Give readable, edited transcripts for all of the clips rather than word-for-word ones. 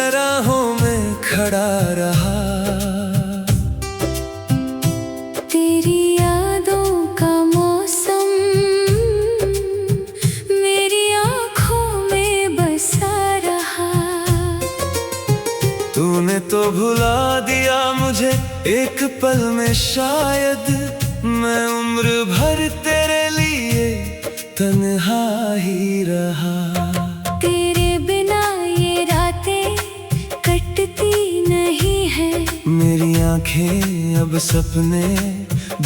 मैं राहों में खड़ा रहा। तेरी यादों का मौसम मेरी आँखों में बसा रहा। तूने तो भुला दिया मुझे एक पल में, शायद मैं उम्र भर तेरे लिए तन्हा ही रहा। तेरे बिना ये रातें कटती नहीं है, मेरी आंखें अब सपने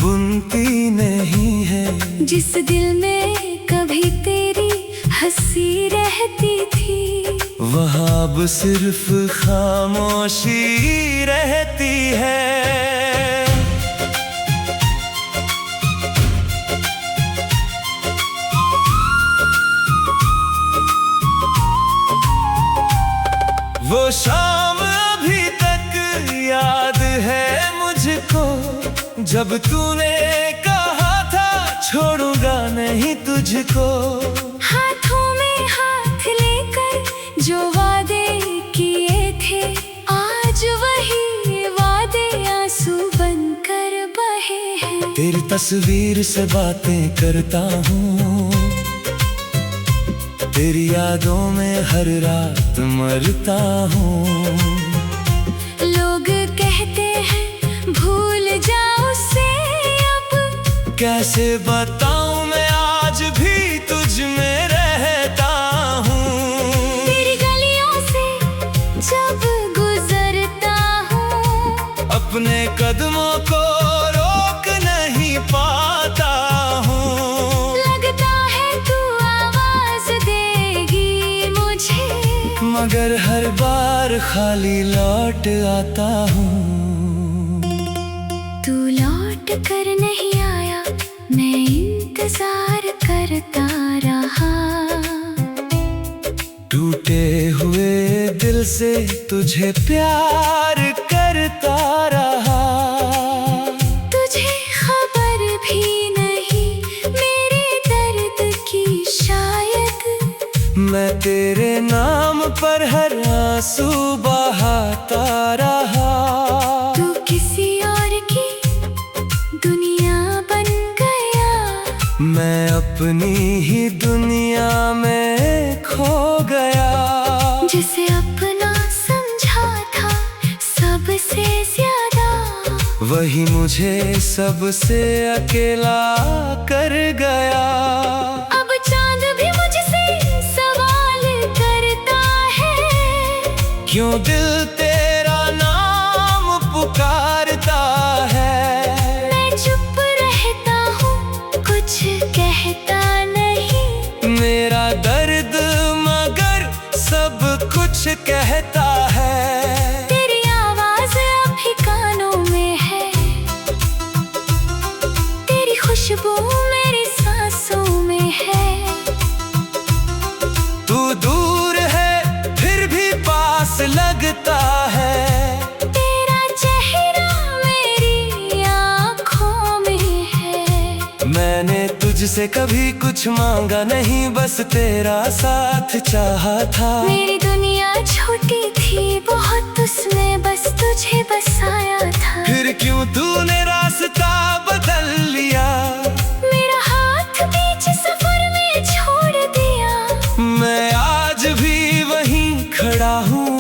बुनती नहीं है। जिस दिल में कभी तेरी हंसी रहती थी, वहाँ अब सिर्फ खामोशी रहती है। वो शाम अभी तक याद है मुझको, जब तूने कहा था छोड़ूंगा नहीं तुझको। हाथों में हाथ लेकर जो वादे किए थे, आज वही वादे आंसू बनकर बहे हैं। तेरी तस्वीर से बातें करता हूँ, तेरी यादों में हर रात मरता हूँ। लोग कहते हैं भूल जाओ उसे अब, कैसे बताऊं मैं आज भी तुझ में रहता हूँ। तेरी गलियों से जब गुजरता हूँ, अपने कदमों को रोक नहीं पाता हूँ। लगता है तू आवाज देगी मुझे, मगर हर बार खाली लौट आता हूँ। तू लौट कर नहीं आया, मैं इंतजार करता रहा। टूटे हुए दिल से तुझे प्यार करता रहा। तुझे खबर भी नहीं मेरे दर्द की शायद, मैं तेरे नाम पर हर आंसू बहाता रहा। तू किसी और की दुनिया बन गया, मैं अपनी ही दुनिया में खो गया। जिसे अपना समझा था सबसे ज्यादा, वही मुझे सबसे अकेला कर गया। अब चांद भी मुझसे सवाल करता है, क्यों दिल तेरा नाम पुकारता है। मैं चुप रहता हूँ, कुछ कहता नहीं। मेरा दर्द मगर सब कुछ कहता है। तेरी आवाज अभी कानों में है, तेरी खुशबू मेरी सांसों में है। तू दूर है फिर भी पास लगता है। तेरा चेहरा मेरी आँखों में है। मैंने तुझसे कभी कुछ मांगा नहीं, बस तेरा साथ चाहा था। मेरी दुनिया छोटी थी बहुत, उसमें बस तुझे बसाया था। फिर क्यों तूने रास्ता बदल लिया, मेरा हाथ बीच सफर में छोड़ दिया। मैं आज भी वहीं खड़ा हूँ,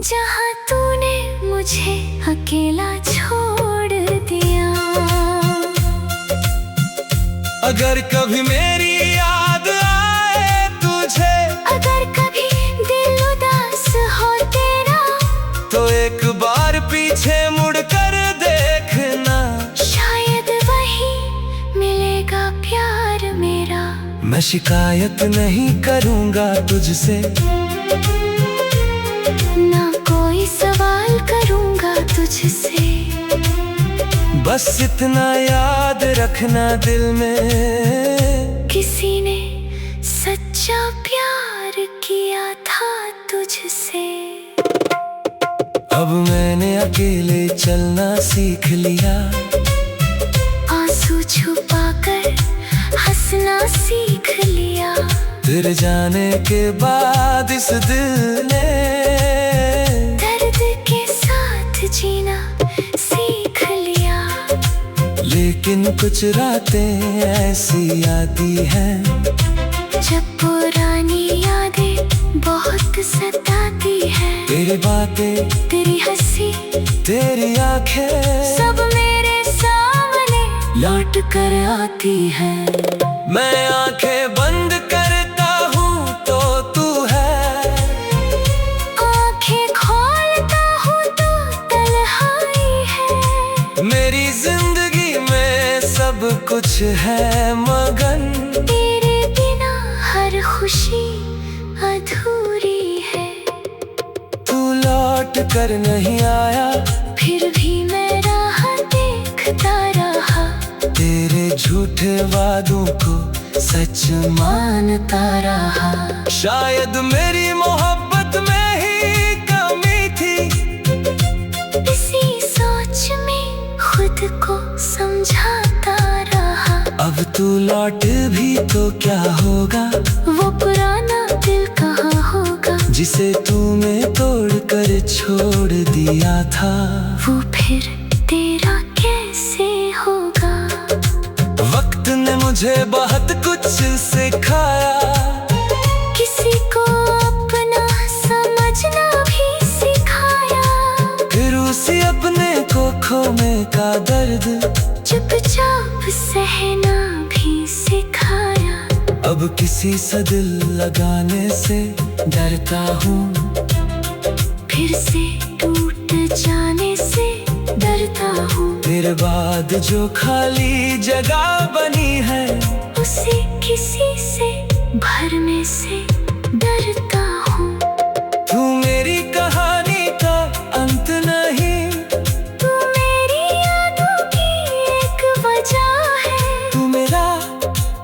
जहाँ तूने मुझे अकेला छोड़ दिया। अगर कभी मेरी याद आए तुझे, अगर कभी दिल उदास हो तेरा, तो एक बार पीछे मुड़कर देखना। शायद वही मिलेगा प्यार मेरा। मैं शिकायत नहीं करूँगा तुझसे, ना कोई सवाल करूँगा तुझसे। बस इतना याद रखना दिल में, किसी ने सच्चा प्यार किया था तुझसे। अब मैंने अकेले चलना सीख लिया, आंसू छुपाकर हंसना सीख लिया। फिर जाने के बाद इस दिल ने दर्द के साथ जीना सीख लिया। लेकिन कुछ रातें ऐसी आती हैं जब पुरानी यादें बहुत सताती है। तेरी बातें, तेरी हंसी, तेरी आंखें सब मेरे सामने लौट कर आती है। मैं आंखें बंद करता हूँ तो तू है, आंखें खोलता हूँ तो तन्हाई है। मेरी जिंदगी में सब कुछ है मगन, तेरे बिना हर खुशी अधूरी है। तू लौट कर नहीं आया, फिर भी मैं राह देखता रहा। तेरे झूठे वादों को सच मानता रहा। शायद मेरी मोहब्बत में ही कमी थी, इसी सोच में खुद को समझाता रहा। अब तू लौट भी तो क्या होगा, वो पुराना दिल कहाँ होगा जिसे तूने तोड़ कर छोड़ दिया था। वो फिर तेरा कैसे होगा। वक्त ने मुझे बहुत कुछ सिखाया, किसी को अपना समझना भी सिखाया। फिर उसी अपने को खोने का दर्द चुपचाप सहना भी सिखाया। अब किसी से दिल लगाने से डरता हूँ, फिर से टूट जाने से डरता हूँ। तेरे बाद जो खाली जगह बनी है, उसे किसी से भरने से डरता हूँ। तू मेरी कहानी का अंत नहीं, तू मेरी यादों की एक वजह है। तू मेरा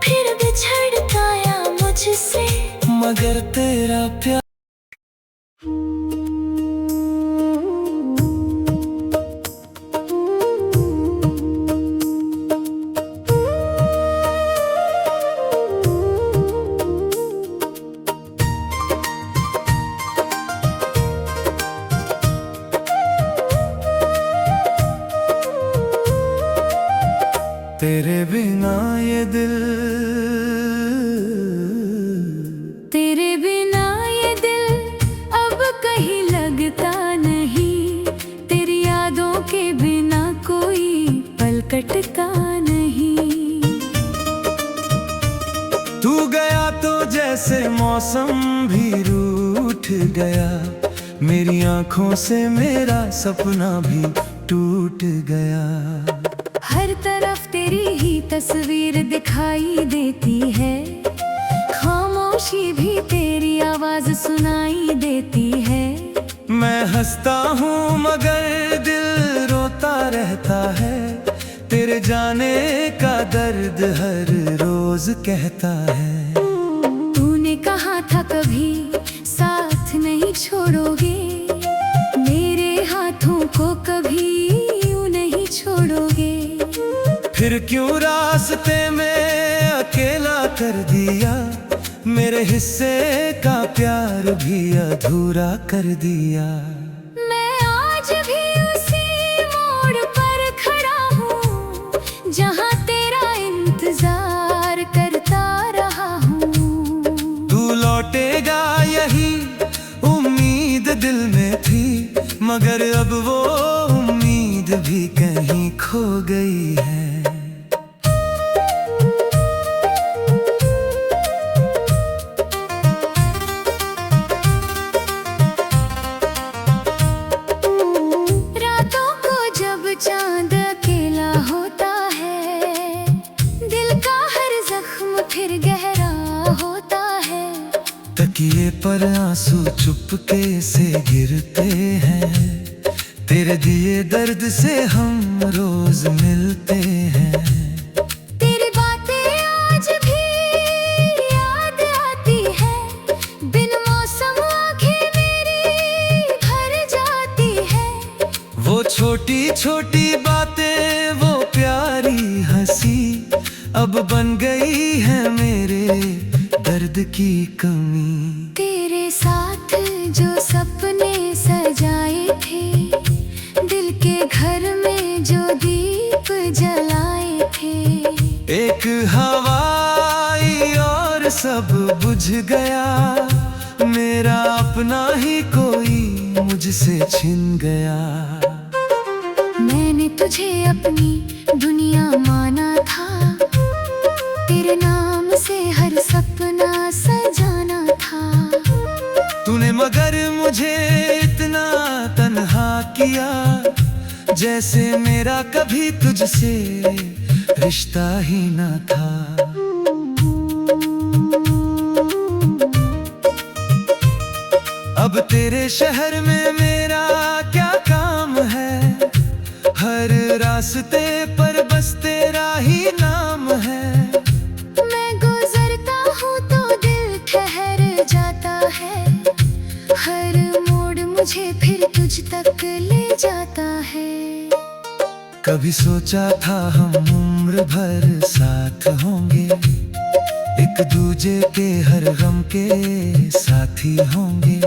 फिर बिछड़ गया मुझसे, मगर तेरा प्यार। तेरे बिना ये दिल, तेरे बिना ये दिल अब कहीं लगता नहीं। तेरी यादों के बिना कोई पल कटता नहीं। तू गया तो जैसे मौसम भी रूठ गया, मेरी आंखों से मेरा सपना भी टूट गया। हर तरफ तेरी ही तस्वीर दिखाई देती है, खामोशी भी तेरी आवाज सुनाई देती है। मैं हंसता हूँ मगर दिल रोता रहता है, तेरे जाने का दर्द हर रोज कहता है। तूने कहा था कभी साथ नहीं छोड़ोगे, मेरे हाथों को कभी यूं नहीं छोड़ोगे। फिर क्यों रास्ते में अकेला कर दिया, मेरे हिस्से का प्यार भी अधूरा कर दिया। मैं आज भी उसी मोड़ पर खड़ा हूँ, जहाँ तेरा इंतजार करता रहा हूँ। तू लौटेगा यही उम्मीद दिल में थी, मगर अब वो उम्मीद भी कहीं खो गई है। रातों को जब चांद अकेला होता है, दिल का हर जख्म फिर गहरा होता है। तकिए पर आंसू चुपके से गिरते हैं, तेरे दिए दर्द से हम रोज मिलते हैं। तेरी बातें आज भी याद आती है, बिन मौसम आंखें मेरी भर जाती है। वो छोटी छोटी बातें, वो प्यारी हंसी अब बन गई है मेरे दर्द की कमी। तेरे साथ जो सपने सजाए थे, दिल के घर में जो दीप जलाए थे, एक हवा आई और सब बुझ गया, मेरा अपना ही कोई मुझसे छिन गया। मैंने तुझे अपनी दुनिया माना था, तेरे नाम से हर सपना सजाना था। तूने मगर मुझे इतना तन्हा किया, जैसे मेरा कभी तुझसे रिश्ता ही न था। अब तेरे शहर में मेरा क्या काम है, हर रास्ते पर बस तेरा ही नाम है। मैं गुजरता हूँ तो दिल ठहर जाता है, हर मोड़ मुझे फिर तुझ तक ले जाता है। कभी सोचा था हम उम्र भर साथ होंगे, एक दूजे के हर गम के साथी होंगे,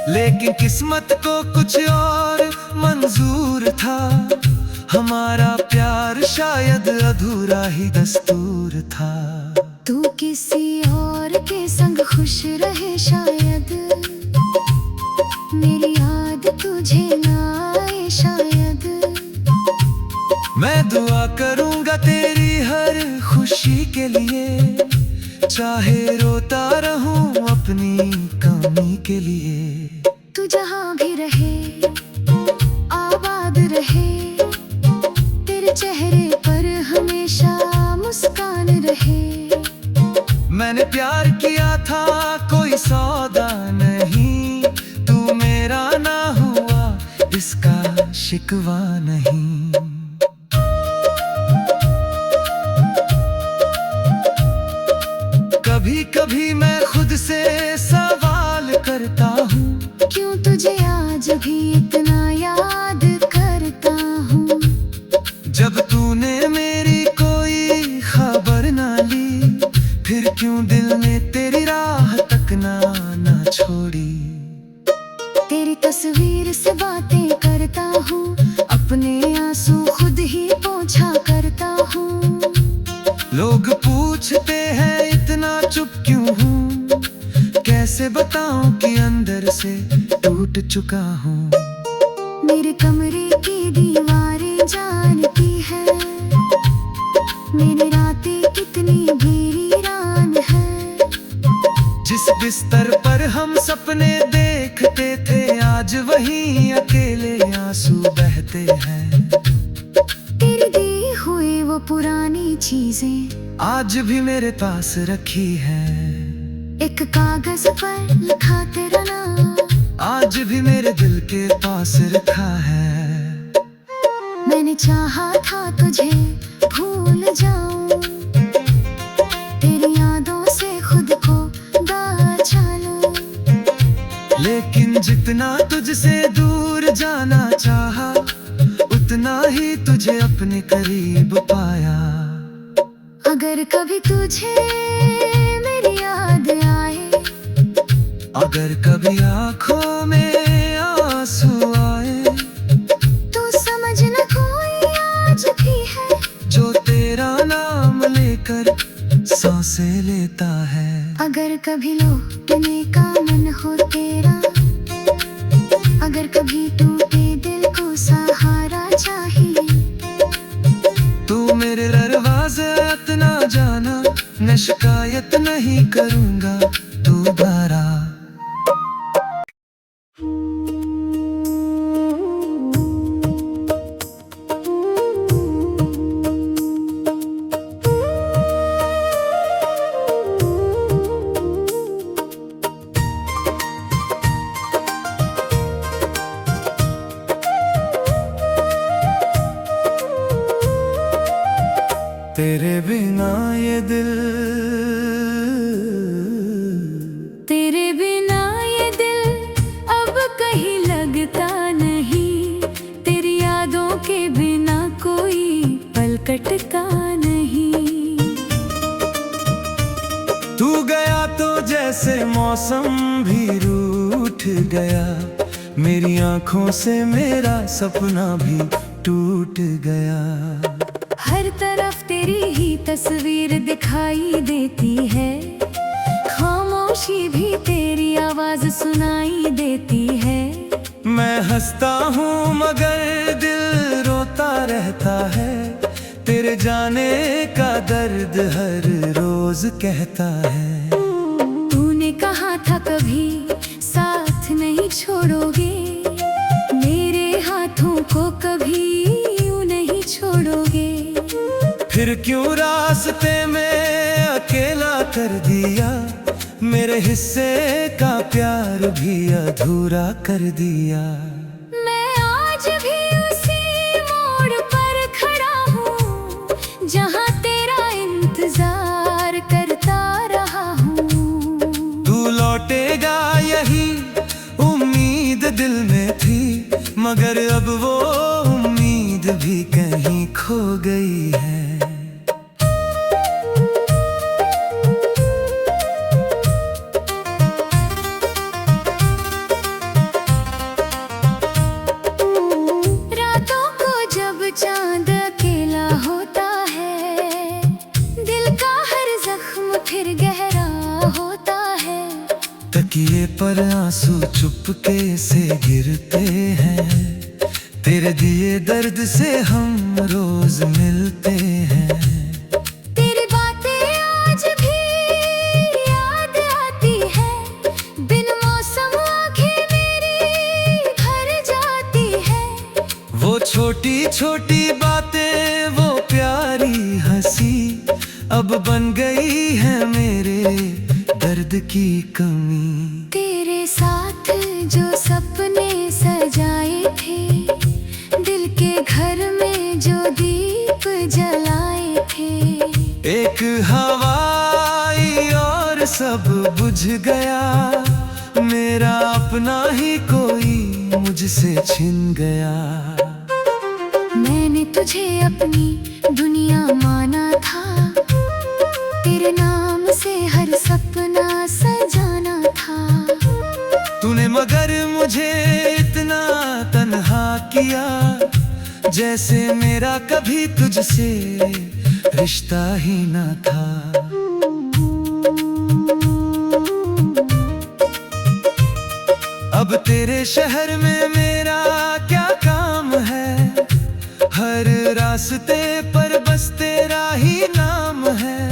लेकिन किस्मत को कुछ और मंजूर था। हमारा प्यार शायद अधूरा ही दस्तूर था। तू किसी और के संग खुश रहे शायद, मेरी याद तुझे ना आए शायद। मैं दुआ करूंगा तेरी हर खुशी के लिए, चाहे रोता रहूं अपनी कमी के लिए। तू जहाँ भी रहे आबाद रहे, तेरे चेहरे पर हमेशा मुस्कान रहे। मैंने प्यार किया था कोई सौदा नहीं, तू मेरा ना हुआ इसका शिकवा नहीं। कभी कभी मैं खुद से सवाल करता हूँ, क्यों तुझे आज भी इतना याद करता हूँ। जब तूने मेरी कोई खबर ना ली, फिर क्यों दिल ने तेरी राह तक ना छोड़ी। तेरी तस्वीर से बातें करता हूँ, अपने आंसू खुद ही पोंछा करता हूँ। लोग पूछते हैं इतना चुप क्यों हूँ, कैसे बताऊं कि अंदर से टूट चुका हूँ। मेरे कमरे की दीवारें जानती है, मेरी रातें कितनी वीरान है। जिस बिस्तर पर हम सपने देखते थे, आज वहीं अकेले आंसू बहते हैं। तेरी दी हुई वो पुरानी चीजें आज भी मेरे पास रखी है, एक कागज पर लिखा तेरा नाम आज भी मेरे दिल के पास रखा है। मैंने चाहा था तुझे भूल जाऊं, तेरी यादों से खुद को बचा लूं। लेकिन जितना तुझसे दूर जाना चाहा, उतना ही तुझे अपने करीब पाया। अगर कभी तुझे मेरी याद आए, अगर कभी आँखों में आंसू आए, तो समझना कोई आज भी है जो तेरा नाम लेकर सांसें लेता है। अगर कभी लौटने का मन हो तेरा, अगर कभी टूटे दिल को सहारा चाहिए, तू मेरे दरवाजे इतना जाना, मैं शिकायत नहीं करूँगा दोबारा। तेरे बिना ये दिल गया, मेरी आंखों से मेरा सपना भी टूट गया। हर तरफ तेरी ही तस्वीर दिखाई देती है, खामोशी भी तेरी आवाज सुनाई देती है। मैं हंसता हूँ मगर दिल रोता रहता है, तेरे जाने का दर्द हर रोज कहता है। तूने कहा था कभी साथ नहीं छोड़ोगे, मेरे हाथों को कभी यूं नहीं छोड़ोगे। फिर क्यों रास्ते में अकेला कर दिया, मेरे हिस्से का प्यार भी अधूरा कर दिया। मैं आज भी उसी मोड़ पर खड़ा हूँ, जहाँ तेरा इंतजार करता रहा हूँ। तू लौटेगा यही उम्मीद दिल में थी, मगर अब वो उम्मीद भी कहीं खो गई है। रातों को जब चांद अकेला होता है, दिल का हर जख्म फिर गहरा होता है। तकिए पर आंसू चुपके से गिरते हैं, तेरे दिए दर्द से हम रोज मिलते हैं। तेरी बातें आज भी याद आती है, बिन मौसम आंखें मेरी भर जाती है। वो छोटी छोटी बातें, वो प्यारी हंसी, अब बन गई है मेरे दर्द की कमी। तेरे साथ जो सपने सजाए थे, दिल के घर में जो दीप जलाए थे, एक हवाई और सब बुझ गया, मेरा अपना ही कोई मुझसे छिन गया। मैंने तुझे अपनी दुनिया माना था, तेरे नाम से हर सपना सजाना था। तूने मगर मुझे इतना तन्हा किया, जैसे मेरा कभी तुझसे रिश्ता ही ना था। अब तेरे शहर में मेरा क्या काम है, हर रास्ते पर बस तेरा ही नाम है।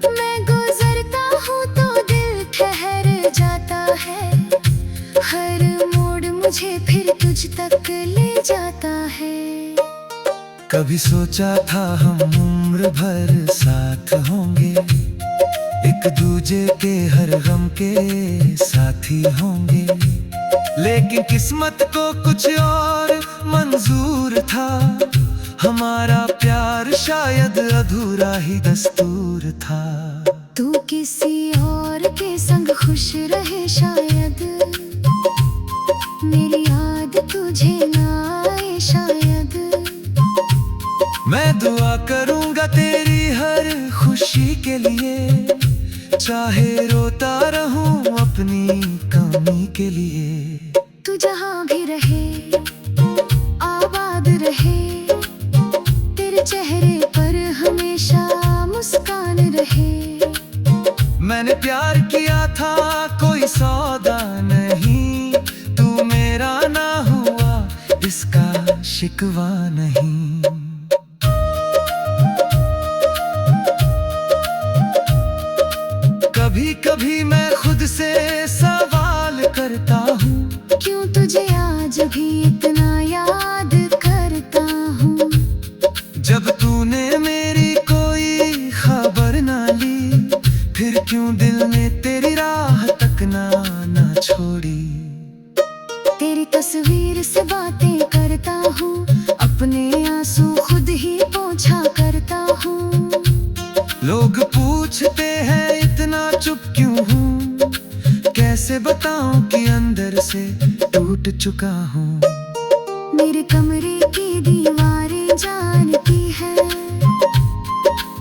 मैं गुजरता हूँ तो दिल ठहर जाता है, हर मोड़ मुझे फिर तुझ तक ले जाता है। कभी सोचा था हम उम्र भर साथ होंगे, एक दूजे के हर गम के साथी होंगे, लेकिन किस्मत को कुछ और मंजूर था। हमारा प्यार शायद अधूरा ही दस्तूर था। तू किसी और के संग खुश रहे शायद, मेरी याद तुझे ना आए शायद। मैं दुआ करूंगा तेरी हर खुशी के लिए, चाहे रोता रहूं अपनी कमी के लिए। तू जहाँ भी रहे आबाद रहे, तेरे चेहरे पर हमेशा मुस्कान रहे। मैंने प्यार किया था कोई सौदा नहीं, तू मेरा ना हुआ इसका शिकवा नहीं। कभी कभी मैं खुद से सवाल करता हूँ, क्यों तुझे आज भी इतना याद करता हूँ। जब तूने मेरी कोई खबर ना ली, फिर क्यों दिल ने तेरी राह तक ना छोड़ी। तेरी तस्वीर से बातें करता हूँ, अपने आंसू खुद ही पोंछा करता हूँ। लोग पूछते हैं इतना चुप क्यों हूँ, कैसे बताऊं कि अंदर से टूट चुका हूँ। मेरे कमरे की दीवारें जानती है,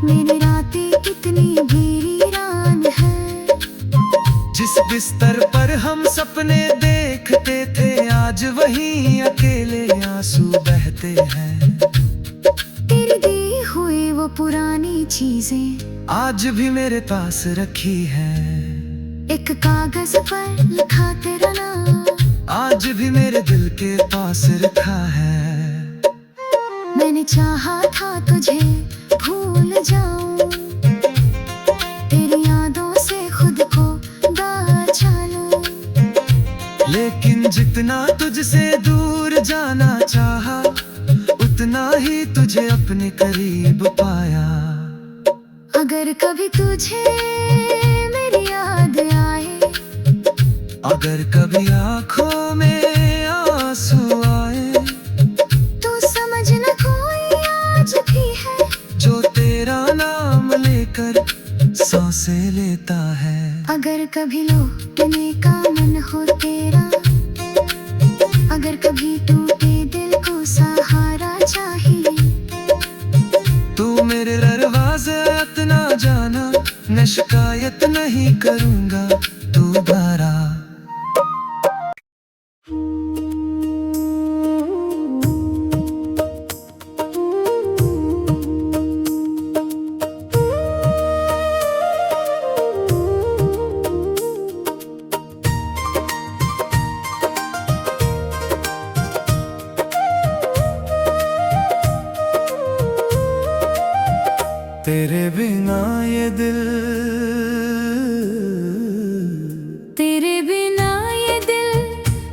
मेरी रातें कितनी वीरान है। जिस बिस्तर पर हम सपने दे दिखते थे आज वहीं अकेले आंसू बहते हैं। तेरी दी हुई वो पुरानी चीजें आज भी मेरे पास रखी है। एक कागज पर लिखा तेरा नाम आज भी मेरे दिल के पास रखा है। मैंने चाहा था तुझे भूल जाऊं, तेरी यादों से खुद को बचा लूं। लेकिन जितना तुझसे दूर जाना चाहा उतना ही तुझे अपने करीब पाया। अगर कभी तुझे मेरी याद आए, अगर कभी आंखों में आंसू आए, तो समझना कोई आज भी है जो तेरा नाम लेकर सांसें लेता है। अगर कभी लौटने का मन हो तेरा, अगर कभी टूटे दिल को सहारा चाहिए, तू मेरे दरवाजे इतना जाना, मैं शिकायत नहीं करूँगा दोबारा। तेरे बिना ये दिल, तेरे बिना ये दिल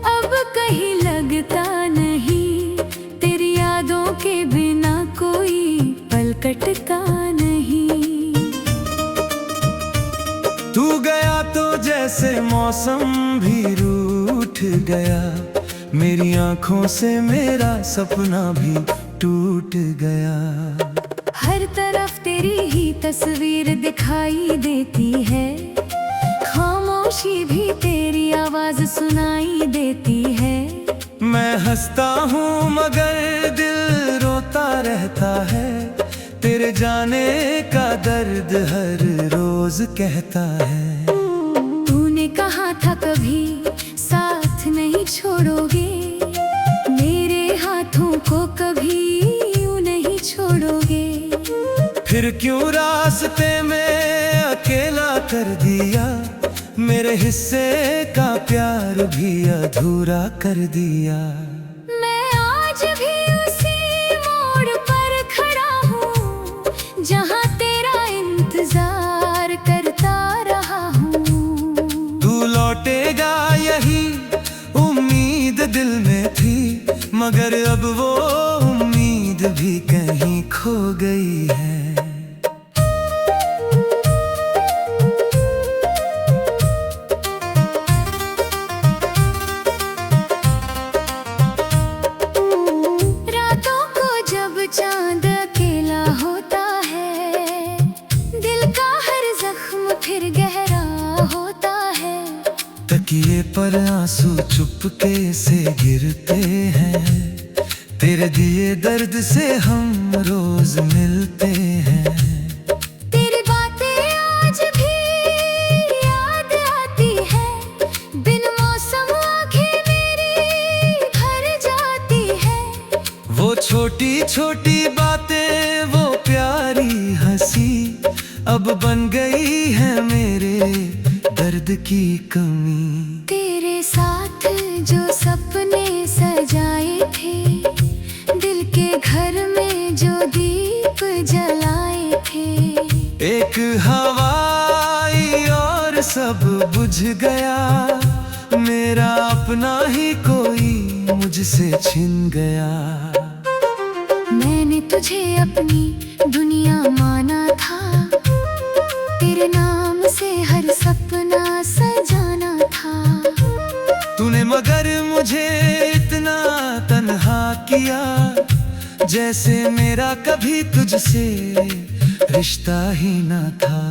अब कहीं लगता नहीं, तेरी यादों के बिना कोई पल कटता नहीं। तू गया तो जैसे मौसम भी रूठ गया, मेरी आंखों से मेरा सपना भी टूट गया। हर तरफ तेरी ही तस्वीर दिखाई देती है, खामोशी भी तेरी आवाज सुनाई देती है। मैं हंसता हूँ मगर दिल रोता रहता है, तेरे जाने का दर्द हर रोज कहता है। तूने कहा था कभी साथ नहीं छोड़ोगे, मेरे हाथों को कभी यूं नहीं छोड़ोगे। फिर क्यों रास्ते में अकेला कर दिया, मेरे हिस्से का प्यार भी अधूरा कर दिया। मैं आज भी उसी मोड़ पर खड़ा हूँ जहाँ तेरा इंतजार करता रहा हूँ। तू लौटेगा यही उम्मीद दिल में थी, मगर अब वो उम्मीद भी कहीं खो गई है। रातों को जब चांद अकेला होता है, दिल का हर जख्म फिर गहरा होता है। तकिए पर आंसू चुपके से गिरते हैं, तेरे दिए दर्द से हम रोज मिलते हैं। तेरी बातें आज भी याद आती है, बिन मौसम आंखें मेरी भर जाती है। वो छोटी छोटी बातें, वो प्यारी हंसी, अब बन गई है मेरे दर्द की कमी। तेरे साथ जो सपने सजाए थे, दिल के घर में जो दीप जलाए थे, एक हवाई और सब बुझ गया, मेरा अपना ही कोई मुझसे छिन गया। मैंने तुझे अपनी दुनिया माना था, तेरे नाम से हर सपना सजाना था। तूने मगर मुझे इतना तन्हा किया, जैसे मेरा कभी तुझसे रिश्ता ही न था।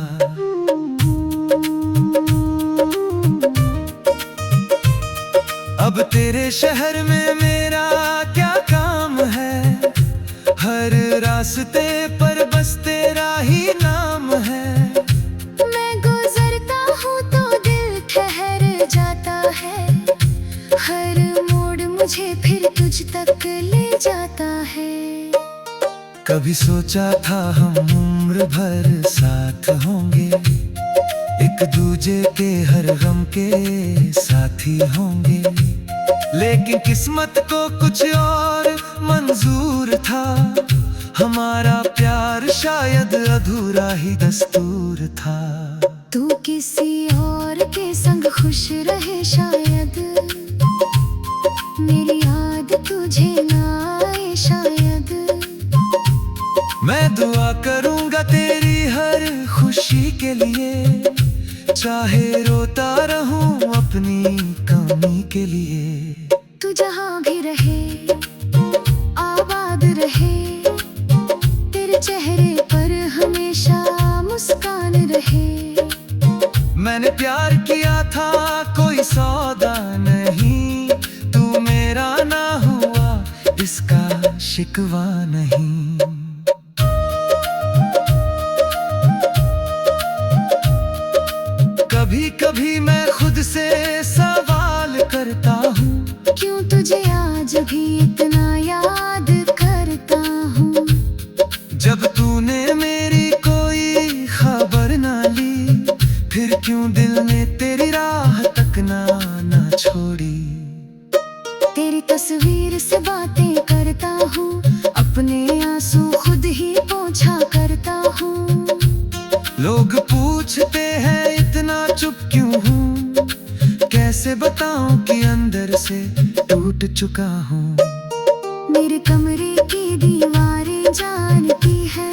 अब तेरे शहर में मेरा क्या काम है, हर रास्ते पर बस तेरा ही नाम है। मैं गुजरता हूँ तो दिल ठहर जाता है, हर मुझे फिर तुझ तक ले जाता है। कभी सोचा था हम उम्र भर साथ होंगे, एक दूजे के हर गम के साथी होंगे, लेकिन किस्मत को कुछ और मंजूर था। हमारा प्यार शायद अधूरा ही दस्तूर था। तू किसी और के संग खुश रहे शायद, मेरी याद तुझे ना आए शायद। मैं दुआ करूंगा तेरी हर खुशी के लिए, चाहे रोता रहूं अपनी कमी के लिए। तू जहाँ भी रहे आबाद रहे, तेरे चेहरे पर हमेशा मुस्कान रहे। मैंने प्यार किया था कोई सौदा नहीं, तू मेरा ना हुआ इसका शिकवा नहीं। कभी कभी मैं खुद से सवाल करता हूँ, क्यों तुझे आज भी इतना याद करता हूँ। जब तूने मेरी कोई खबर ना ली, फिर क्यों दिल ने तेरी राह तक ना छोड़ी। तेरी तस्वीर से बातें करता हूँ, अपने आंसू खुद ही पोंछा करता हूँ। लोग पूछते हैं इतना चुप क्यों हूँ, कैसे बताऊं कि अंदर से टूट चुका हूँ। मेरे कमरे की दीवारें जानती है,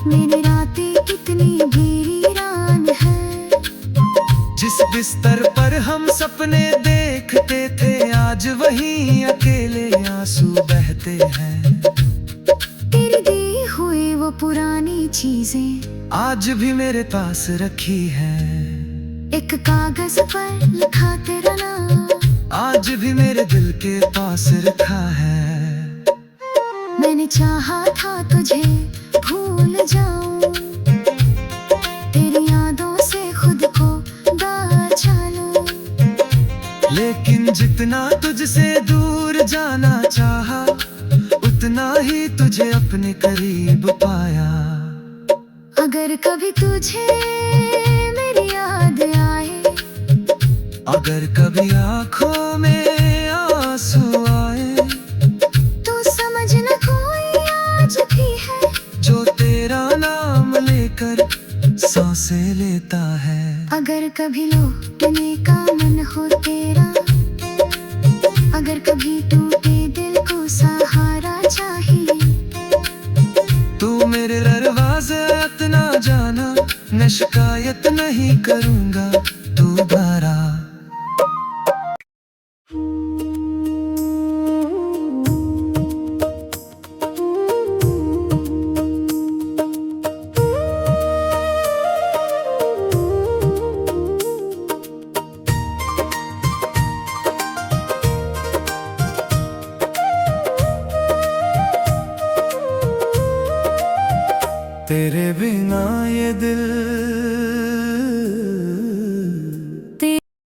मेरी रातें कितनी वीरान है। जिस बिस्तर पर हम सपने देखते थे, आज वहीं अकेले आंसू बहते हैं। तेरी दी हुई वो पुरानी चीजें आज भी मेरे पास रखी है, एक कागज पर लिखा तेरा नाम आज भी मेरे दिल के पास रखा है। मैंने चाहा था तुझे भूल जाऊं, तेरी यादों से खुद को बचा लूं। लेकिन जितना तुझसे दूर जाना चाहा, उतना ही तुझे अपने करीब पाया। अगर कभी तुझे मेरी याद आए, अगर कभी आँखों में आंसू आए, तो समझना कोई आज भी है जो तेरा नाम लेकर सांसें लेता है। अगर कभी लौटने का मन हो तेरा, अगर कभी टूटे दिल को सहारा चाहिए, तू मेरे दरवाजे इतना जाना, मैं शिकायत नहीं करूँगा दोबारा। तेरे बिना ये दिल